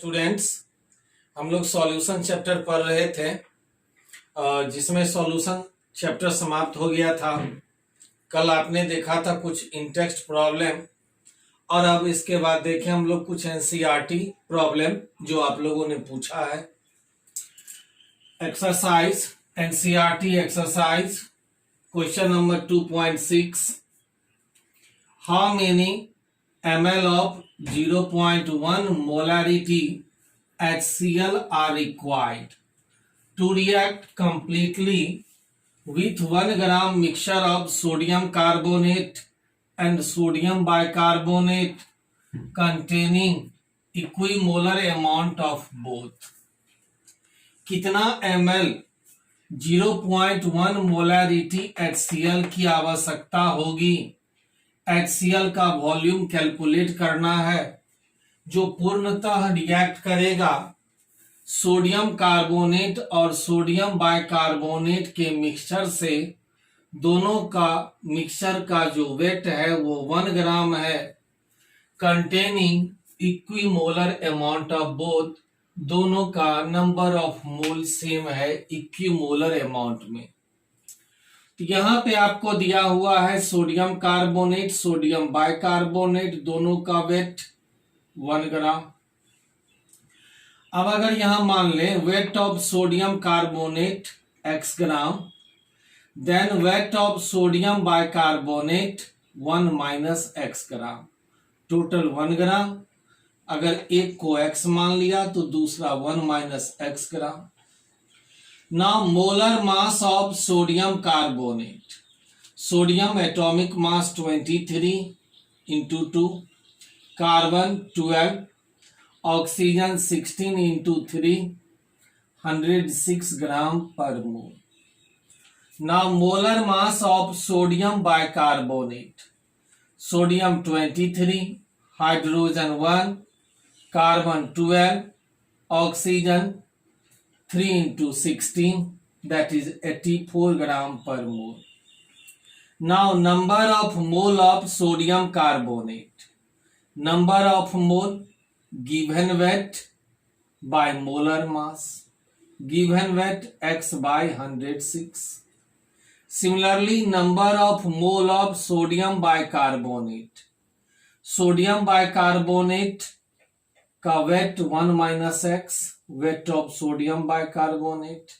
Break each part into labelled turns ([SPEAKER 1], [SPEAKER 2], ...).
[SPEAKER 1] Students, हम लोग solution chapter पढ़ रहे थे जिसमें सॉल्यूशन चैप्टर समाप्त हो गया था। कल आपने देखा था कुछ इन टेक्स्ट प्रॉब्लम और अब इसके बाद देखें हम लोग कुछ एनसीईआरटी प्रॉब्लम जो आप लोगों ने पूछा है। Exercise NCERT exercise question number 2.6 how many ml of 0.1 molarity HCl are required to react completely with 1 gram mixture of sodium carbonate and sodium bicarbonate containing equimolar amount of both। कितना ml 0.1 molarity HCl की आवश्यकता होगी। HCl का volume calculate करना है जो पूर्णतः react करेगा सोडियम कार्बोनेट और सोडियम बाइकार्बोनेट के मिक्सचर से। दोनों का मिक्सचर का जो वेट है वो 1 ग्राम है, containing equimolar amount of both. दोनों का नंबर ऑफ मोल सेम है इक्विमोलर अमाउंट में। यहां पे आपको दिया हुआ है सोडियम कार्बोनेट सोडियम बाइकार्बोनेट, दोनों का वेट 1 ग्राम। अब अगर यहां मान लें weight of sodium carbonate x gram, then weight of sodium bicarbonate 1 minus x gram, total 1 gram. अगर एक को x मान लिया तो दूसरा 1 minus x gram. Now molar mass of sodium carbonate, sodium atomic mass 23 into 2, carbon 12, oxygen 16 into 3, 106 gram per mole। Now molar mass of sodium bicarbonate, sodium 23, hydrogen 1, carbon 12, oxygen 3 into 16, that is 84 gram per mole। Now number of mole of sodium carbonate, number of mole given weight by molar mass, given weight x by 106। Similarly number of mole of sodium bicarbonate, sodium bicarbonate का weight 1 minus x, weight of sodium bicarbonate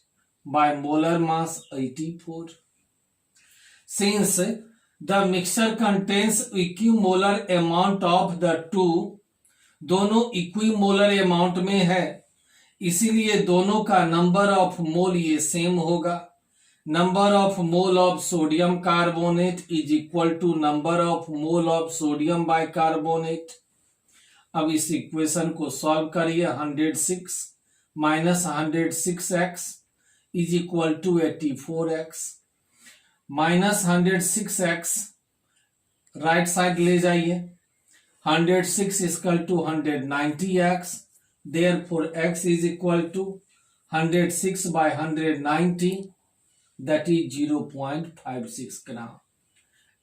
[SPEAKER 1] by molar mass 84। Since the mixture contains equimolar amount of the two, दोनों equimolar amount में है इसीलिए दोनों का number of मोल ये same होगा। Number of mole of sodium carbonate is equal to number of mole of sodium bicarbonate. अब इस इक्वेशन को सॉल्व करिए। 106 minus 106x is equal to 84x, minus 106x right side ले जाइए। 106 equal to 190x, therefore x is equal to 106 by 190, that is 0.56 gram.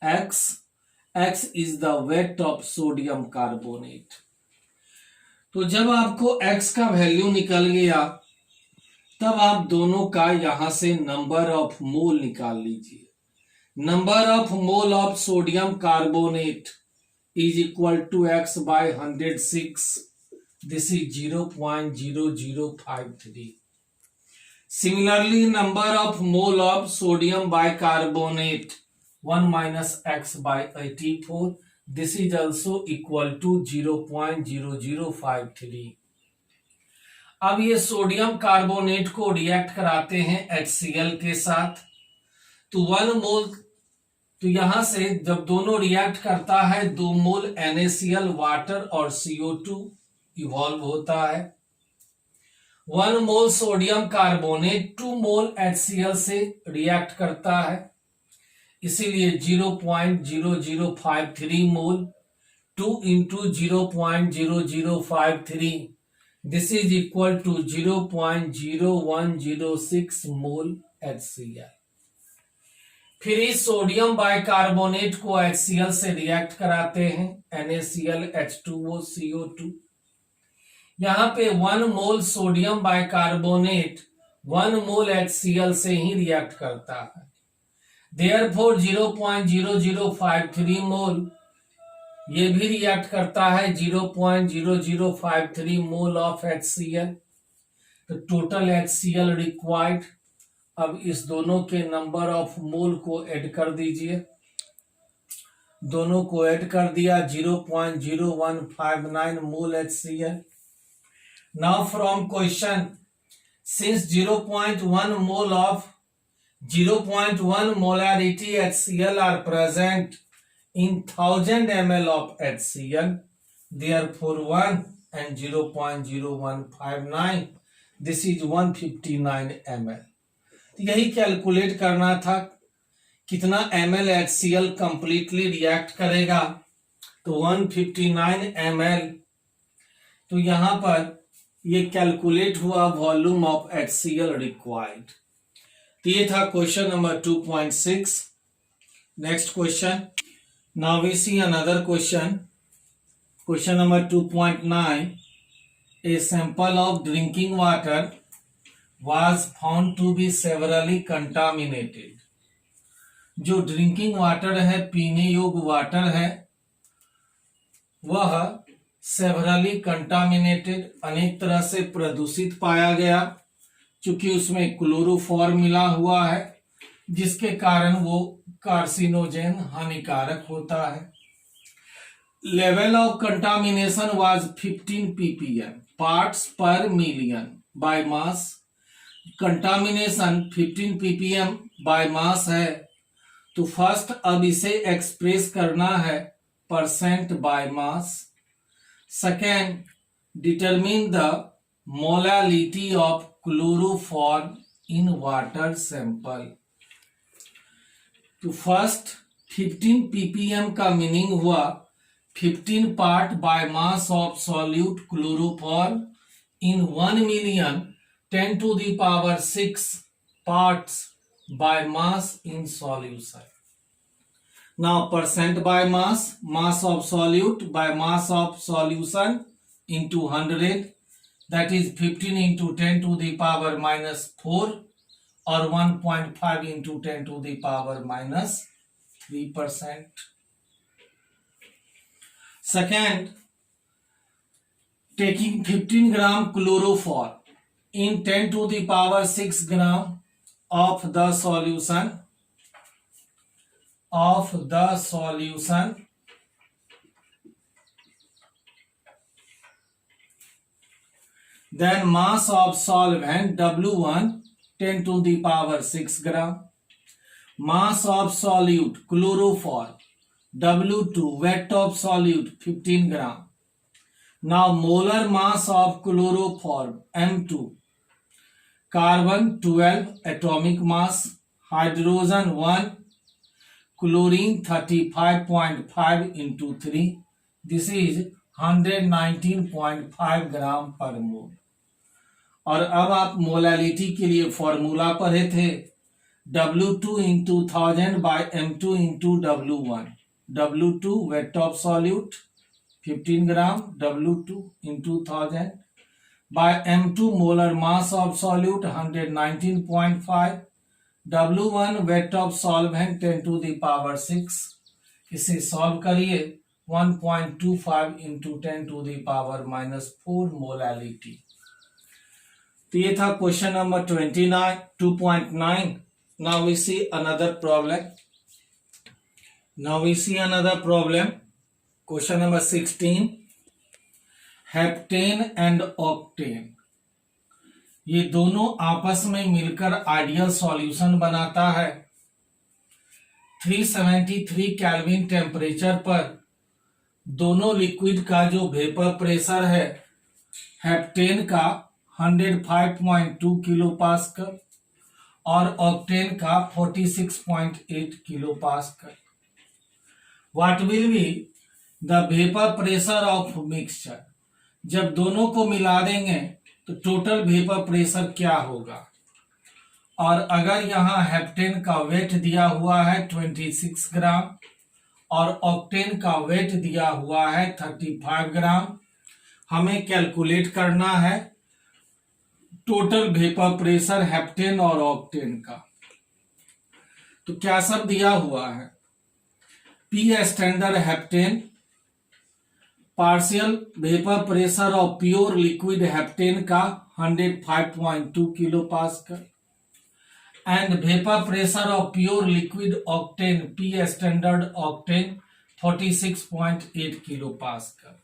[SPEAKER 1] x is the weight of sodium carbonate. तो जब आपको x का value निकल गया तब आप दोनों का यहां से नंबर ऑफ मोल निकाल लीजिए। Number of mole of sodium carbonate is equal to x by 106, this is 0.0053। Similarly number of mole of sodium bicarbonate 1 minus x by 84, this is also equal to 0.0053। अब ये sodium carbonate को react कराते हैं HCl के साथ, तो 1 मोल, तो यहां से जब दोनों रिएक्ट करता है 2 मोल NaCl वाटर और CO2 इवॉल्व होता है। 1 mole sodium carbonate 2 mole HCl से रिएक्ट करता है, इसीलिए 0.0053 mole 2 into 0.0053, this is equal to 0.0106 mole HCl। फिर इस सोडियम बाइकार्बोनेट को HCl से रिएक्ट कराते हैं NaCl H2O CO2, यहाँ पे 1 mole sodium bicarbonate 1 mole HCl से ही रिएक्ट करता है। Therefore 0.0053 मोल ये भी रिएक्ट करता है 0.0053 मोल ऑफ HCl। तो टोटल HCl रिक्वायर्ड, अब इस दोनों के नंबर ऑफ मोल को ऐड कर दीजिए। दोनों को ऐड कर दिया 0.0159 मोल HCl। Now from question, since 0.1 mole of 0.1 molarity HCl are present in 1000 ml of HCl, therefore 1 and 0.0159, this is 159 ml। यही कैलकुलेट करना था कितना ml HCl कंप्लीटली रिएक्ट करेगा, तो 159 ml। तो यहां पर ये कैलकुलेट हुआ वॉल्यूम ऑफ HCl रिक्वायर्ड। तो ये था question number 2.6। Next question, now we see another question, question number 2.9। A sample of drinking water was found to be severely contaminated। जो ड्रिंकिंग वाटर है, पीने योग्य वाटर है, वह सेवरली कंटामिनेटेड अनेक तरह से प्रदूषित पाया गया, क्योंकि उसमें क्लोरोफॉर्म मिला हुआ है, जिसके कारण वो कार्सिनोजेन हानिकारक होता है। Level of contamination was 15 ppm parts per million by mass. Contamination 15 ppm by mass है, तो फर्स्ट अब इसे एक्सप्रेस करना है percent by mass. Second, determine the molality of chloroform in water sample. तो फर्स्ट 15 ppm का मीनिंग हुआ 15 part by mass of solute chloroform in 1 million 10 to the power 6 parts by mass in solution. Now percent by mass, mass of solute by mass of solution into 100, that is 15 into 10 to the power minus 4 or 1.5 into 10 to the power minus 3%. Second, taking 15 gram chloroform in 10 to the power 6 gram of the solution then mass of solvent W1 10 to the power 6 gram, mass of solute chloroform W2 wet of solute 15 gram. Now molar mass of chloroform M2, carbon 12 atomic mass, hydrogen 1, chlorine 35.5 into 3, this is 119.5 gram per मोल। और अब आप molality के लिए formula पढ़े थे, W2 into 1000 by M2 into W1। W2 wet of solute 15 gram, W2 into 1000 by M2 molar mass of solute 119.5, W1 wet of solvent 10 to the power 6। इसे solve करिए, 1.25 into 10 to the power minus 4 molality. तो ये था question number 2.9। Now we see another problem. Question number 16, heptane and octane, ये दोनों आपस में मिलकर आइडियल सॉल्यूशन बनाता है। 373 केल्विन टेम्परेचर पर दोनों लिक्विड का जो वेपर प्रेशर है, हेप्टेन का 105.2 किलो पास्कल और ऑक्टेन का 46.8 kilo pascal. What will be the vapour pressure of mixture? जब दोनों को मिला देंगे तो टोटल वेपर प्रेशर क्या होगा? और अगर यहाँ हेप्टेन का वेट दिया हुआ है 26 ग्राम और ऑक्टेन का वेट दिया हुआ है 35 ग्राम, हमें कैलकुलेट करना है टोटल वेपर प्रेशर हेप्टेन और ऑक्टेन का। तो क्या सब दिया हुआ है, P standard heptane, partial vapour pressure of pure liquid heptane का 105.2 kilo pascal and vapour pressure of pure liquid octane P standard octane 46.8 kilo pascal.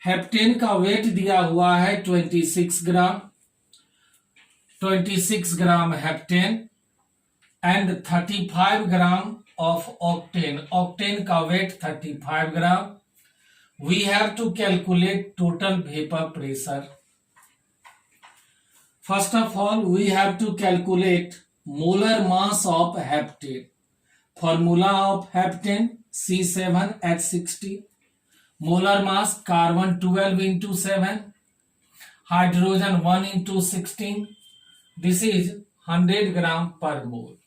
[SPEAKER 1] Heptane का वेट दिया हुआ है 26 gram, 26 gram heptane and 35 gram of octane, octane का weight 35 gram. We have to calculate total vapor pressure. First of all, we have to calculate molar mass of heptane. Formula of heptane C7H60. Molar mass carbon 12 into 7, hydrogen 1 into 16. This is 100 gram per mole.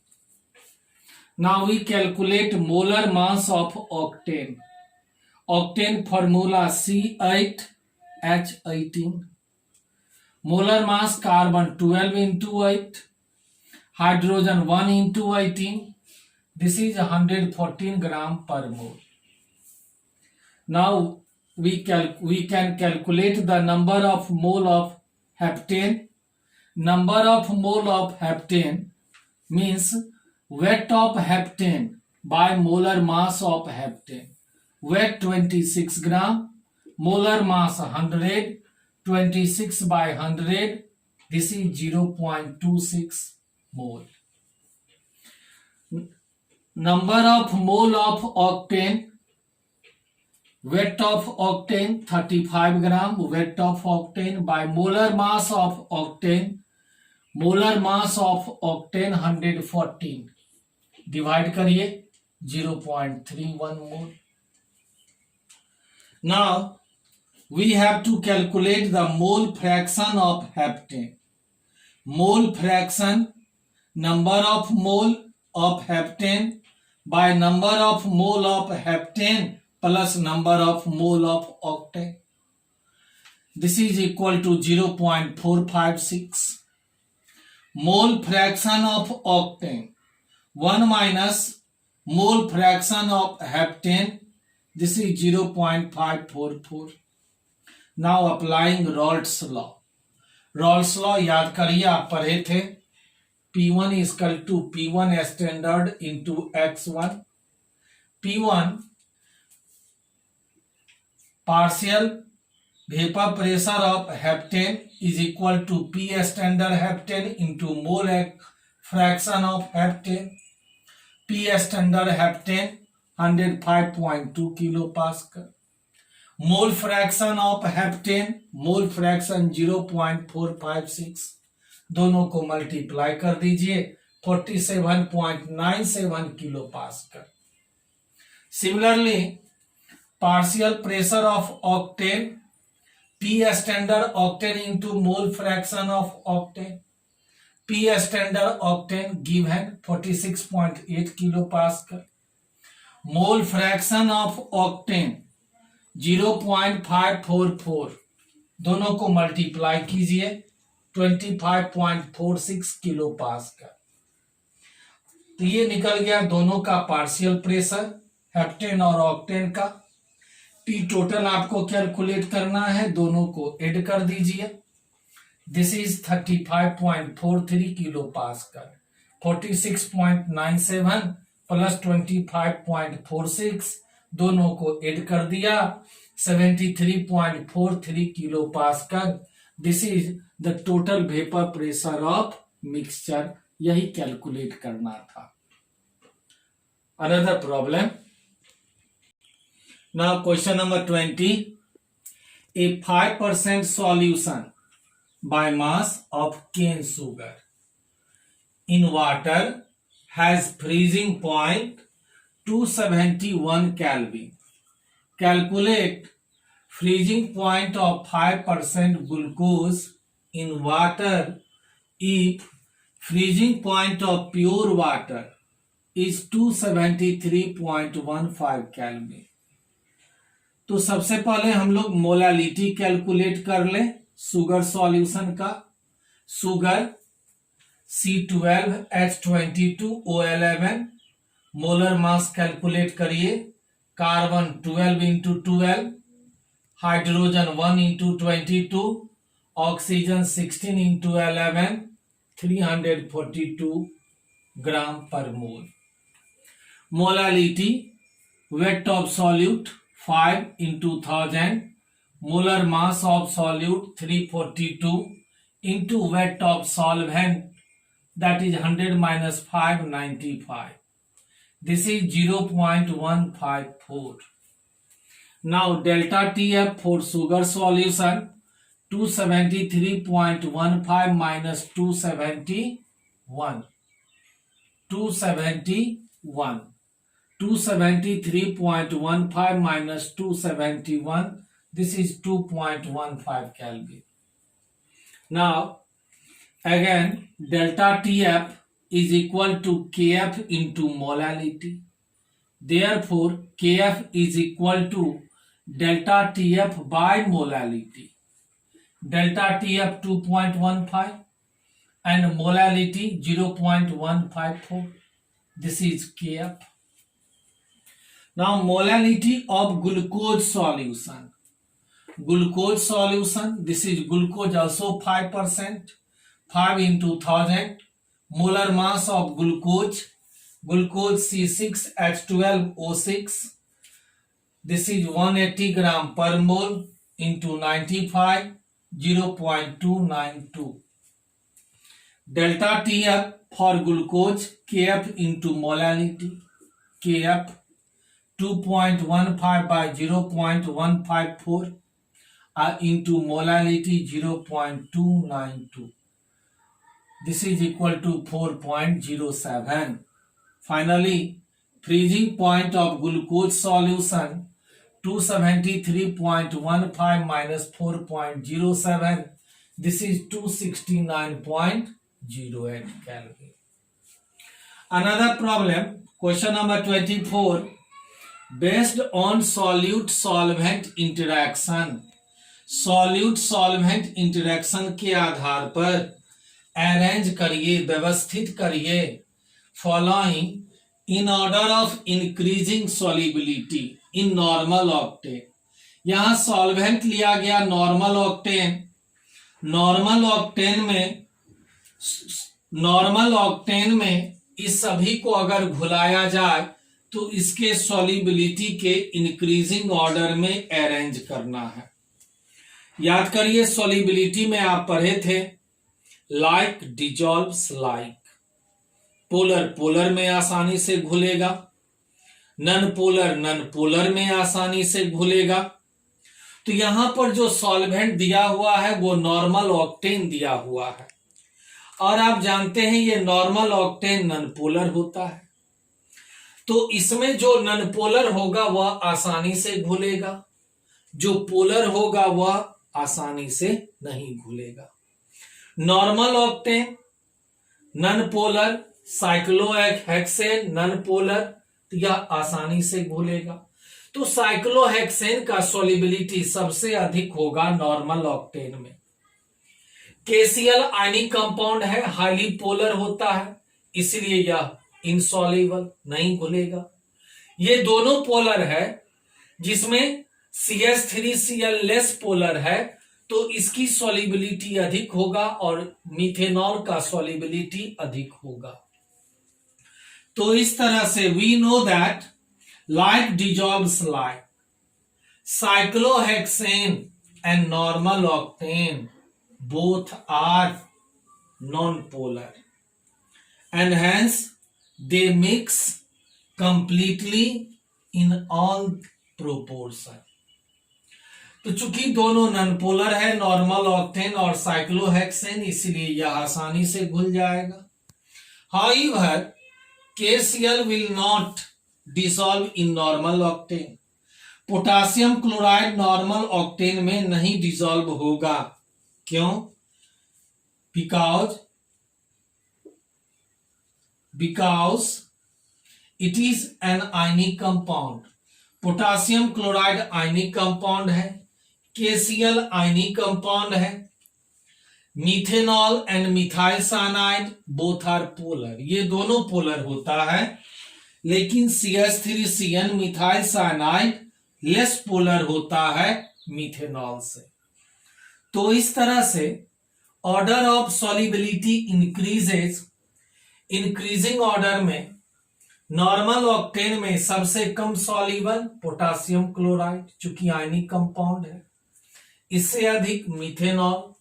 [SPEAKER 1] Now we calculate molar mass of octane. Octane formula C8H18. Molar mass carbon 12 into 8, hydrogen 1 into 18. This is 114 gram per mole. Now we can calculate the number of mole of heptane. Number of mole of heptane means weight of heptane by molar mass of heptane. Weight 26 gram, molar mass 100, 26 by 100, this is 0.26 mole. Number of mole of octane, weight of octane 35 gram, weight of octane by molar mass of octane, molar mass of octane 114, divide करिए 0.31 mole. Now we have to calculate the mole fraction of heptane. Mole fraction, number of mole of heptane by number of mole of heptane plus number of mole of octane. This is equal to 0.456. Mole fraction of octane 1 minus mole fraction of heptane, this is 0.544. Now applying Raoult's law. Raoult's law याद करिए, आप पढ़े थे, P1 is equal to P1 standard into X1. P1 partial vapor pressure of heptane is equal to P standard heptane into mole fraction of heptane. P standard heptane 105.2 kilo pascal. Mole fraction of heptane, mole fraction 0.456, दोनों को multiply कर दीजिए 47.97 kilo pascal. Similarly, partial pressure of octane, P standard octane into mole fraction of octane. P standard octane given 46.8 kilo pascal. Mole fraction of octane 0.544, दोनों को multiply कीजिए 25.46 kilo pascal. तो ये निकल गया दोनों का पार्शियल प्रेशर हेप्टेन और ऑक्टेन का. टी टोटल आपको कैलकुलेट करना है, दोनों को ऐड कर दीजिए. This is 35.43 kilo pascal. 46.97 plus 25.46, दोनों को ऐड कर दिया 73.43 kilo pascal. This is the total vapour pressure of mixture. यही कैलकुलेट करना था. Another problem. Now question number 20. A 5% solution by mass of cane sugar in water has freezing point 271 Kelvin. Calculate freezing point of 5% glucose in water if freezing point of pure water is 273.15 Kelvin. तो सबसे पहले हम लोग molality calculate कर लें sugar solution का। Sugar C12H22O11, molar mass calculate करिए। Carbon 12 into 12, hydrogen 1 into 22, oxygen 16 into 11, 342 gram per mole. Molality weight of solute 5 into 1000, molar mass of solute 342 into weight of solvent, that is 100 minus 5, 95. This is 0.154. Now delta TF for sugar solution 273.15 minus 271. 273.15 minus 271, this is 2.15 Kelvin. Now again delta TF is equal to KF into molality. Therefore KF is equal to delta TF by molality. Delta TF 2.15 and molality 0.154. This is KF. Now molality of glucose solution. Glucose solution, this is glucose also 5%, 5 into 1000. Molar mass of glucose C6H12O6, this is 180 gram per mole into 95, 0.292. Delta TF for glucose KF into molality. KF 2.15 by 0.154 into molality 0.292. This is equal to 4.07. Finally, freezing point of glucose solution 273.15 minus 4.07. This is 269.08 Kelvin. Another problem, question number 24. Based on solute solvent interaction, solute solvent interaction के आधार पर arrange करिए, व्यवस्थित करिए following in order of increasing solubility in normal octane. यहां solvent लिया गया normal octane. Normal octane में इस सभी को अगर घुलाया जाए तो इसके सॉल्युबिलिटी के इंक्रीजिंग ऑर्डर में अरेंज करना है। याद करिए सॉल्युबिलिटी में आप पढ़े थे लाइक डिजॉल्व्स लाइक। पोलर में आसानी से घुलेगा, नन पोलर में आसानी से घुलेगा। तो यहां पर जो सॉल्वेंट दिया हुआ है वो नॉर्मल ऑक्टेन दिया हुआ है और आप जानते हैं ये नॉर्मल ऑक्टेन नन पोलर होता है। तो इसमें जो नन पोलर होगा वह आसानी से घुलेगा, जो पोलर होगा वह आसानी से नहीं घुलेगा। Normal octane non polar, cyclohexane non polar, तो यह आसानी से घुलेगा। तो साइक्लोहेक्सेन का सॉल्युबिलिटी सबसे अधिक होगा नॉर्मल ऑक्टेन में। केसीएल आयनिक कंपाउंड है, हाईली पोलर होता है, इसलिए यह इनसॉल्युबल नहीं घुलेगा। ये दोनों पोलर है, जिसमें CH3Cl लेस पोलर है तो इसकी सॉल्युबिलिटी अधिक होगा और मिथेनॉल का सॉल्युबिलिटी अधिक होगा। तो इस तरह से we know that like dissolves like, cyclohexane and normal octane both are non-polar and hence they mix completely in all proportion. तो चूंकि दोनों नॉन पोलर है, नॉर्मल ऑक्टेन और साइक्लोहेक्सेन, इसलिए यह आसानी से घुल जाएगा। However, KCl will not dissolve in normal octane. Potassium chloride normal octane में नहीं डिसॉल्व होगा। क्यों? Because it is an ionic compound. Potassium chloride ionic compound है, KCl आयनिक कंपाउंड है, methanol and methyl cyanide both are polar, ये दोनों polar होता है, लेकिन CH3CN methyl cyanide less polar होता है मिथेनॉल से। तो इस तरह से order of solubility increases, increasing order में नॉर्मल ऑक्टेन में सबसे कम सॉल्युबल पोटासियम क्लोराइड चूंकि आयनिक कंपाउंड है, इससे अधिक मिथेनॉल,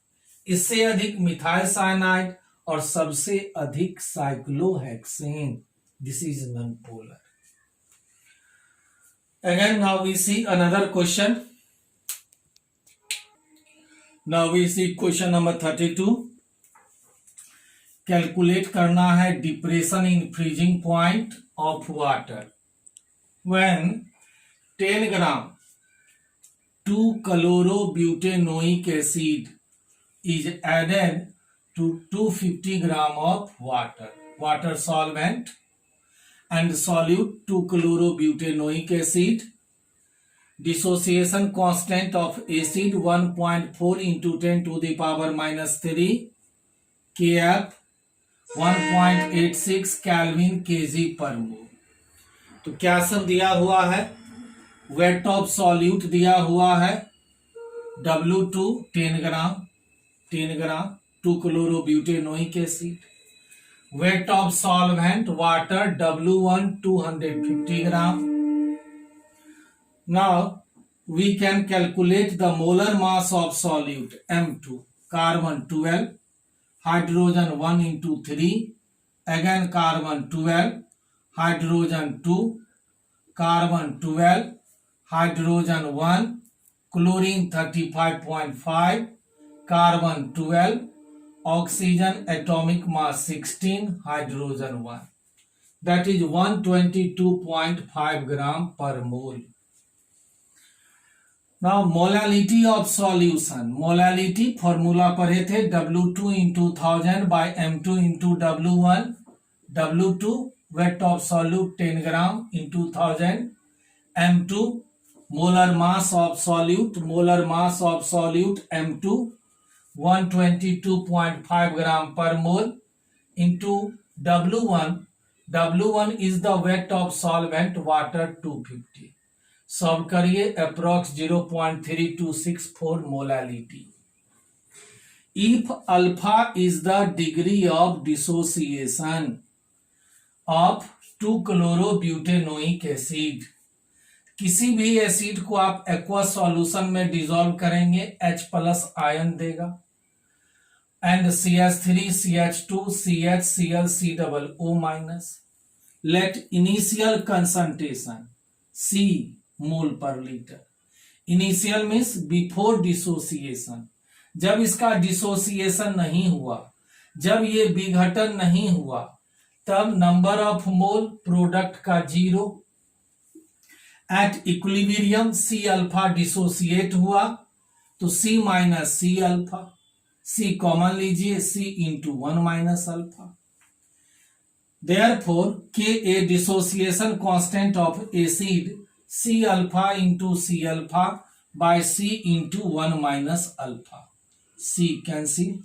[SPEAKER 1] इससे अधिक मिथाइल साइनाइड और सबसे अधिक cyclohexane. This is non polar. Again, now we see another question. Now we see question number 32. Calculate करना है depression in freezing point of water when 10 gram 2-chlorobutanoic acid is added to 250 gram of water solvent and solute 2-chlorobutanoic acid. Dissociation constant of acid 1.4 into 10 to the power minus 3 Kf 1.86 Kelvin kg per mole। तो क्या सब दिया हुआ है, wait of solute दिया हुआ है W2 10 gram 2-chlorobutanoic acid, weight of solvent water W1 250 gram। Now we can calculate the molar mass of solute M2, carbon 12, hydrogen 1 into 3, again carbon 12, hydrogen 2, carbon 12, hydrogen 1, chlorine 35.5, carbon 12, oxygen atomic mass 16, hydrogen 1, that is 122.5 gram per mole। Now molality of solution, molality formula पढ़े थे W2 into 1000 by M2 into W1, W2 weight of solute 10 gram into 1000, M2 molar mass of solute M2 122.5 gram per mole into W1 is the weight of solvent water 250। Solve करिए, approx 0.3264 molality. If alpha is the degree of dissociation of 2-chlorobutanoic acid, किसी भी acid को आप aqueous solution में dissolve करेंगे H+ ion देगा, and CH3 CH2 CHCl COO-। Let initial concentration C mole पर litre, initial means before dissociation, जब इसका डिसोसिएशन नहीं हुआ, जब ये विघटन नहीं हुआ, तब नंबर ऑफ मोल प्रोडक्ट का 0। At equilibrium C alpha dissociate हुआ तो C minus C alpha, C common लीजिए, C into 1 minus alpha. Therefore Ka dissociation constant of acid C alpha into C alpha by C into 1 minus alpha, C cancel,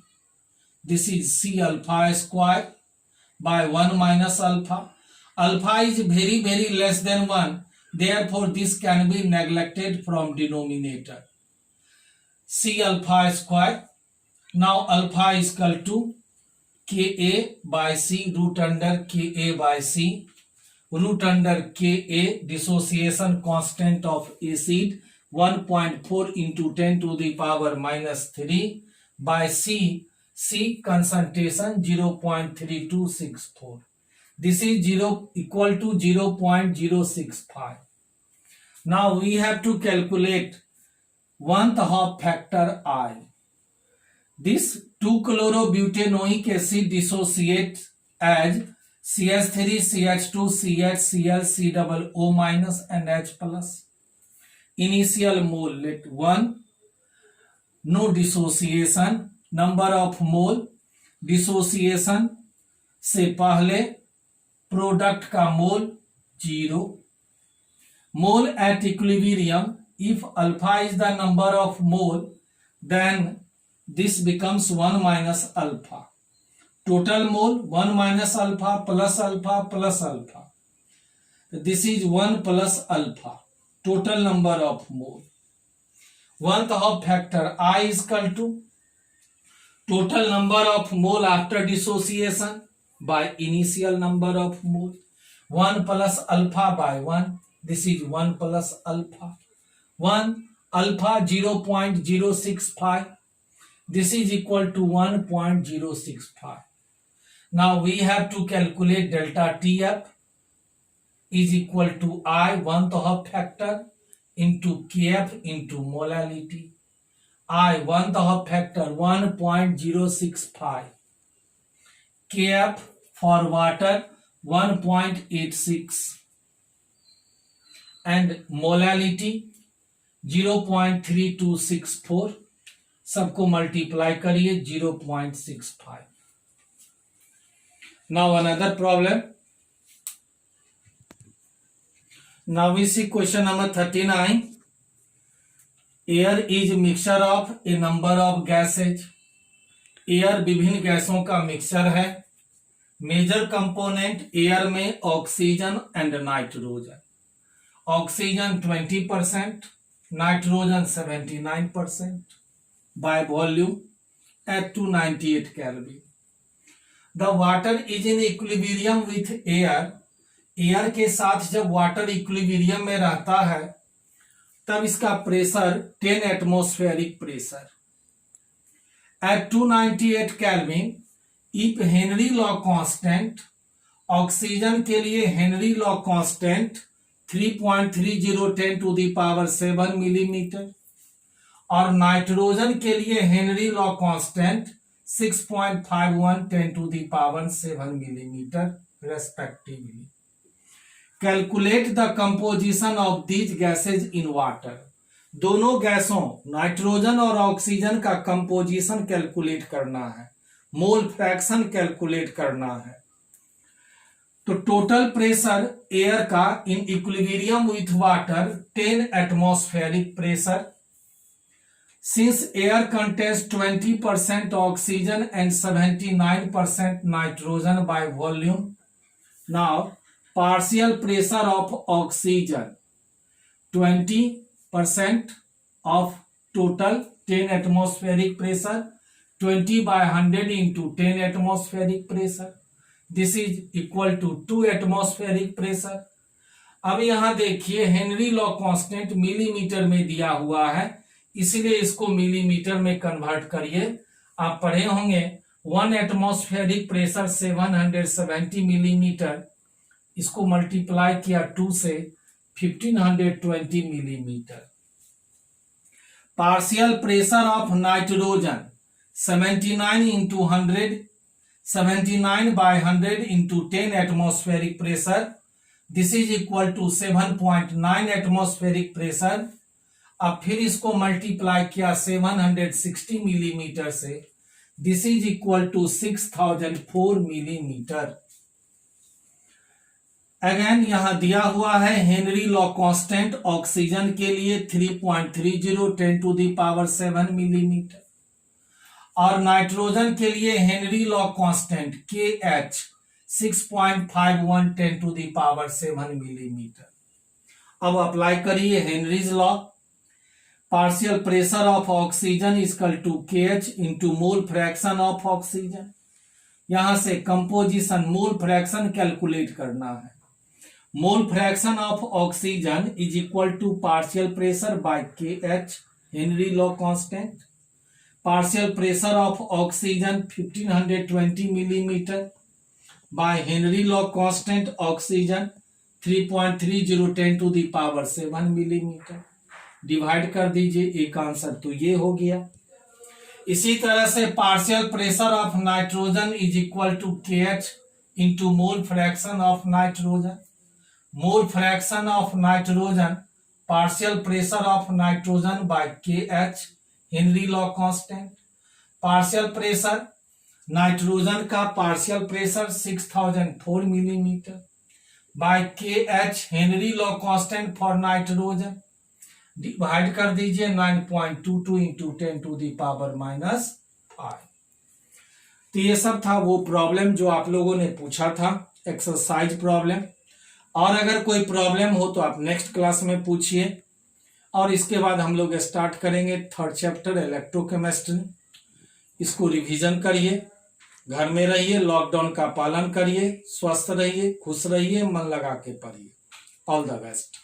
[SPEAKER 1] this is C alpha square by 1 minus alpha, alpha is very less than 1, therefore this can be neglected from denominator, C alpha square। Now alpha is equal to Ka by C root under Ka by C, root under Ka dissociation constant of acid 1.4 into 10 to the power minus 3 by C concentration 0.3264, this is equal to 0.065। now we have to calculate 1/2 factor I। this 2-chlorobutanoic acid dissociates as CH3 CH2 CHCl COO- and H+। initial mole let 1, no dissociation, number of mole dissociation से पहले product का मोल 0, mole at equilibrium. If alpha is the number of mole, then this becomes 1 minus alpha. Total mole 1 minus alpha plus alpha plus alpha. This is 1 plus alpha. Total number of mole. 1th Hopf factor I is equal to total number of mole after dissociation by initial number of mole. 1 plus alpha by 1. This is 1 plus alpha. 1 alpha 0.065. This is equal to 1.065. Now we have to calculate delta TF is equal to I 1th Hopf factor into KF into molality. I 1th Hopf factor 1.065. KF for water 1.86 and molality 0.3264. सबको multiply करिए 0.65. Now another problem. Now we see question number 39. Air is mixture of a number of gases. Air विभिन्न गैसों का mixture है. Major component air में oxygen and nitrogen. Oxygen 20%, nitrogen 79% by volume at 298 Kelvin. The water is in equilibrium with air. Air के साथ जब water equilibrium में रहता है तब इसका pressure 10 atmospheric pressure. At 298 Kelvin, if Henry law constant, oxygen के लिए Henry law constant 3.3010 to the power 7 millimetre और नाइट्रोजन के लिए Henry law constant 6.51 10 to the power 7 millimetre respectively. Calculate the composition of these gases in water. दोनों गैसों nitrogen और oxygen का composition calculate करना है, मोल फ्रैक्शन कैलकुलेट करना है. तो टोटल प्रेशर एयर का in equilibrium with water 10 atmospheric pressure. Since air contains 20% oxygen and 79% nitrogen by volume, now partial pressure of oxygen 20% of total 10 atmospheric pressure, 20 by 100 into 10 atmospheric pressure. This is equal to 2 atmospheric pressure. अब यहां देखिए Henry law constant millimetre में दिया हुआ है, इसलिए इसको millimetre में कन्वर्ट करिए. आप पढ़े होंगे 1 एटमॉस्फेरिक प्रेशर 770 मिलीमीटर. इसको मल्टीप्लाई किया 2 से 1520 millimetre. Partial pressure of nitrogen 79 into 100, 79 by 100 into 10 atmospheric pressure. This is equal to 7.9 atmospheric pressure. अब फिर इसको मल्टीप्लाई किया 760 मिलीमीटर से. This is equal to 6004 millimetre. Again यहां दिया हुआ है हेनरी लॉ कांस्टेंट ऑक्सीजन के लिए 3.30 10 टू द पावर 7 मिलीमीटर और नाइट्रोजन के लिए Henry law constant KH 6.51 10 to the power 7 millimetre. अब अप्लाई करिए Henry's law. Partial pressure of oxygen equal to KH into mole fraction of oxygen. यहां से composition mole fraction calculate करना है. Mole fraction of oxygen is equal to partial pressure by KH Henry law constant. Partial pressure of oxygen 1520 millimetre by Henry law constant oxygen 3.30 10 to the power 7 millimetre. Divide कर दीजिए, एक answer तो ये हो गया. इसी तरह से partial pressure of nitrogen is equal to KH into mole fraction of nitrogen. Mole fraction of nitrogen partial pressure of nitrogen by KH Henry law constant. Partial pressure nitrogen का partial pressure 6004 millimetre. By K H Henry law constant for nitrogen, divide कर दीजिए 9.22 into 10⁻⁻5। तो ये सब था वो problem जो आप लोगों ने पूछा था, एक्सरसाइज प्रॉब्लम। और अगर कोई प्रॉब्लम हो तो आप नेक्स्ट क्लास में पूछिए। और इसके बाद हम लोग स्टार्ट करेंगे थर्ड चैप्टर इलेक्ट्रोकेमिस्ट्री। इसको रिवीजन करिए, घर में रहिए, लॉकडाउन का पालन करिए, स्वस्थ रहिए, खुश रहिए, मन लगा के पढ़िए। All the best.